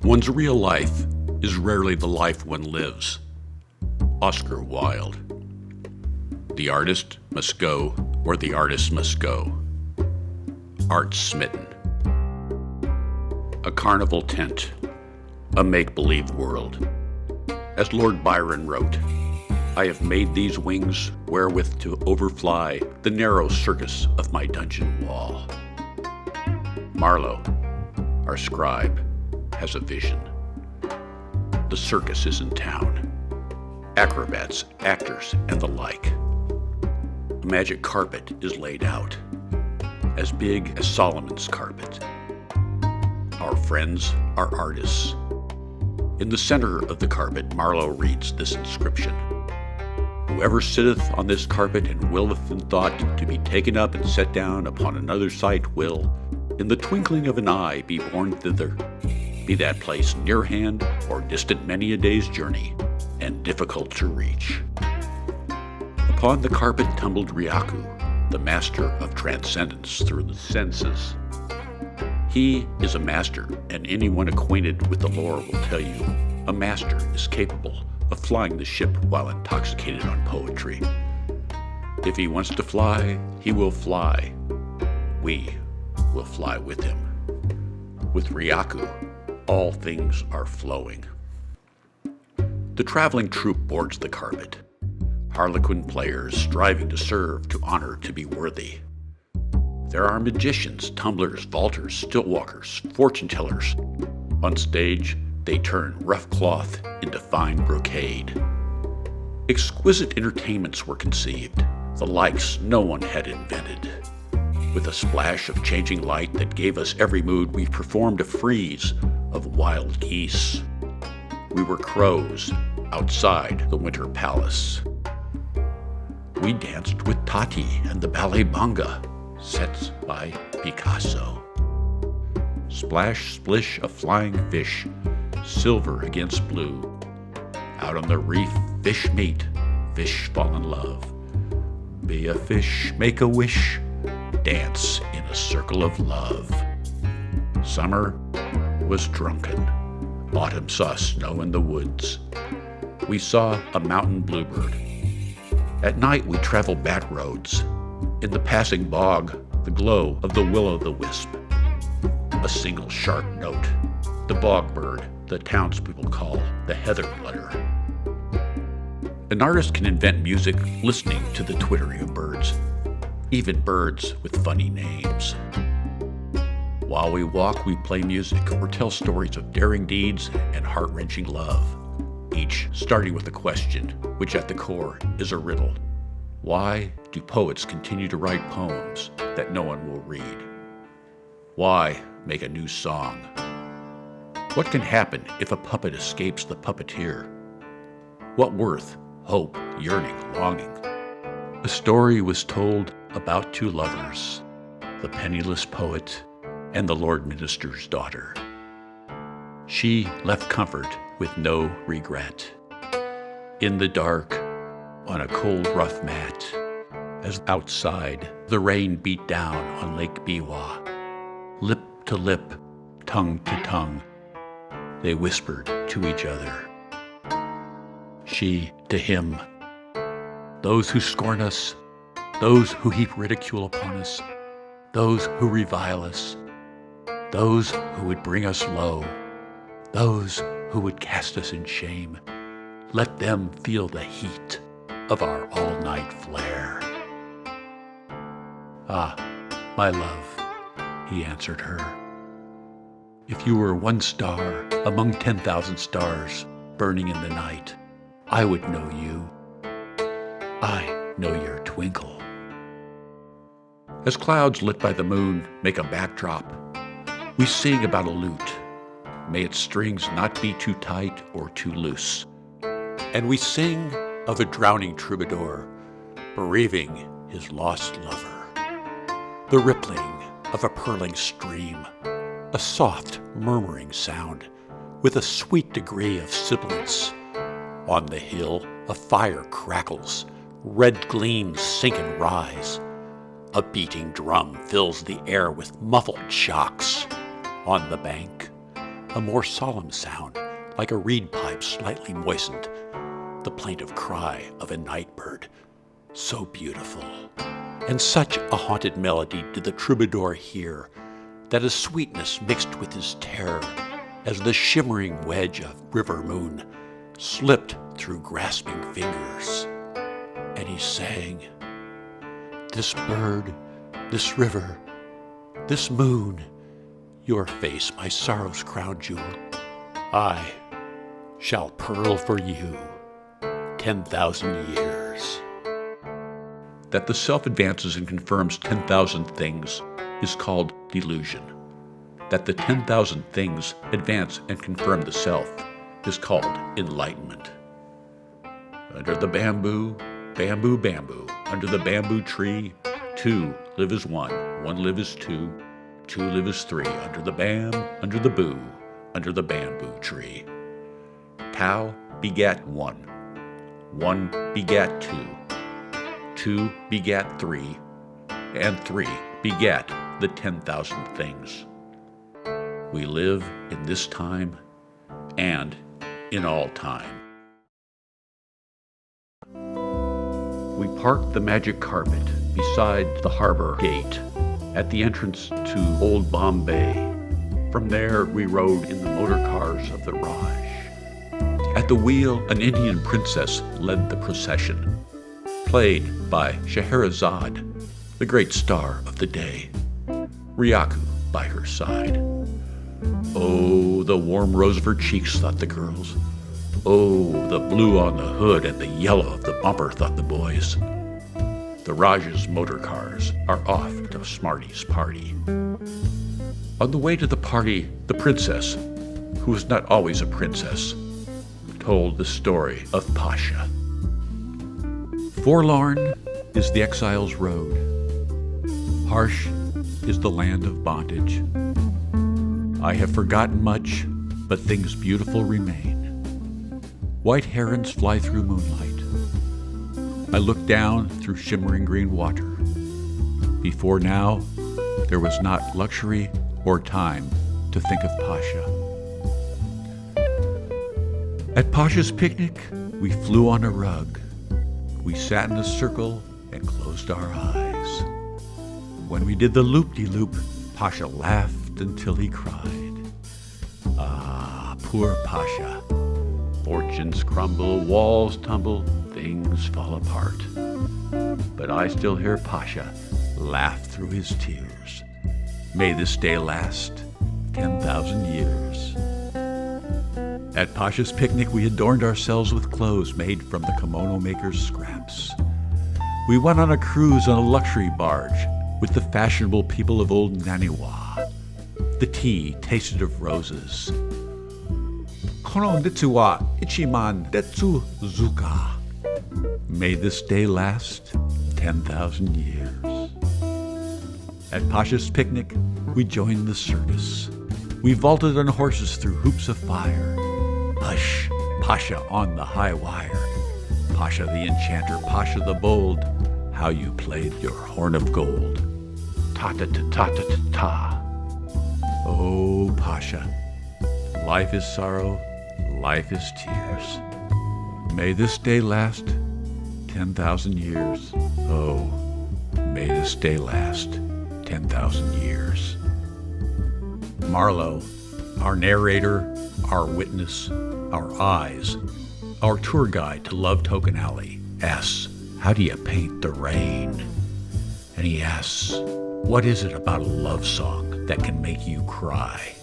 One's real life is rarely the life one lives. Oscar Wilde. The artist must go where the artist must go. Art smitten. A carnival tent. A make-believe world. As Lord Byron wrote, I have made these wings wherewith to overfly the narrow circus of my dungeon wall. Marlowe, our scribe, has a vision. The circus is in town. Acrobats, actors, and the like. A magic carpet is laid out, as big as Solomon's carpet. Our friends are artists. In the center of the carpet, Marlowe reads this inscription: Whoever sitteth on this carpet and willeth in thought to be taken up and set down upon another site will, in the twinkling of an eye, be borne thither, be that place near hand or distant many a day's journey, and difficult to reach. Upon the carpet tumbled Ryaku, the master of transcendence through the senses. He is a master, and anyone acquainted with the lore will tell you a master is capable of flying the ship while intoxicated on poetry. If he wants to fly, he will fly. We will fly with him. With Ryaku, all things are flowing. The traveling troupe boards the carpet. Harlequin players striving to serve, to honor, to be worthy. There are magicians, tumblers, vaulters, stilt-walkers, fortune-tellers. On stage, they turn rough cloth into fine brocade. Exquisite entertainments were conceived, the likes no one had invented. With a splash of changing light that gave us every mood, we performed a frieze of wild geese. We were crows outside the Winter Palace. We danced with Tati and the Ballet Banga, sets by Picasso. Splash, splish, a flying fish, silver against blue. Out on the reef, fish meet, fish fall in love. Be a fish, make a wish, dance in a circle of love. Summer was drunken. Autumn saw snow in the woods. We saw a mountain bluebird. At night we traveled back roads. In the passing bog, the glow of the will-o'-the-wisp. A single sharp note, the bog bird the townspeople call the heather bludder. An artist can invent music listening to the twittering of birds, even birds with funny names. While we walk, we play music or tell stories of daring deeds and heart-wrenching love, each starting with a question, which at the core is a riddle. Why do poets continue to write poems that no one will read? Why make a new song? What can happen if a puppet escapes the puppeteer? What worth, hope, yearning, longing? A story was told about two lovers, the penniless poet and the Lord Minister's daughter. She left comfort with no regret. In the dark, on a cold, rough mat, as outside the rain beat down on Lake Biwa. Lip to lip, tongue to tongue, they whispered to each other. She to him, those who scorn us, those who heap ridicule upon us, those who revile us, those who would bring us low, those who would cast us in shame, let them feel the heat of our all-night flare. Ah, my love, he answered her. If you were one star among 10,000 stars burning in the night, I would know you. I know your twinkle. As clouds lit by the moon make a backdrop, we sing about a lute. May its strings not be too tight or too loose. And we sing of a drowning troubadour bereaving his lost lover. The rippling of a purling stream, a soft murmuring sound with a sweet degree of sibilance. On the hill, a fire crackles, red gleams sink and rise. A beating drum fills the air with muffled shocks. On the bank, a more solemn sound, like a reed pipe slightly moistened, the plaintive cry of a night bird, so beautiful. And such a haunted melody did the troubadour hear, that a sweetness mixed with his terror, as the shimmering wedge of river moon slipped through grasping fingers. And he sang, "This bird, this river, this moon, your face my sorrow's crown jewel, I shall pearl for you 10,000 years." That the self advances and confirms 10,000 things is called delusion. That the 10,000 things advance and confirm the self is called enlightenment. Under the bamboo, bamboo, bamboo, under the bamboo tree, two live as one live as two live as three, under the under the boo, under the bamboo tree. Tao begat one begat two begat three, and three begat the 10,000 things. We live in this time and in all time. We parked the magic carpet beside the harbor gate at the entrance to Old Bombay. From there, we rode in the motor cars of the Raj. At the wheel, an Indian princess led the procession, played by Scheherazade, the great star of the day, Riaku by her side. Oh, the warm rose of her cheeks, thought the girls. Oh, the blue on the hood and the yellow of the bumper, thought the boys. The Raj's motor cars are off to Smarty's party. On the way to the party, the princess, who was not always a princess, told the story of Pasha. Forlorn is the exile's road. Harsh is the land of bondage. I have forgotten much, but things beautiful remain. White herons fly through moonlight. I look down through shimmering green water. Before now, there was not luxury or time to think of Pasha. At Pasha's picnic, we flew on a rug. We sat in a circle and closed our eyes. When we did the loop-de-loop, Pasha laughed until he cried. Ah, poor Pasha. Fortunes crumble, walls tumble, things fall apart. But I still hear Pasha laugh through his tears. May this day last 10,000 years. At Pasha's picnic, we adorned ourselves with clothes made from the kimono maker's scraps. We went on a cruise on a luxury barge with the fashionable people of old Naniwa. The tea tasted of roses. Kono detsu wa ichiman detsu zuka. May this day last 10,000 years. At Pasha's picnic, we joined the circus. We vaulted on horses through hoops of fire. Hush, Pasha on the high wire. Pasha the enchanter, Pasha the bold, how you played your horn of gold. Ta-ta-ta-ta-ta-ta. Oh, Pasha, life is sorrow, life is tears. May this day last 10,000 years. Oh, may this day last 10,000 years. Marlowe, our narrator, our witness, our eyes, our tour guide to Love Token Alley, asks, how do you paint the rain? And he asks, what is it about a love song that can make you cry?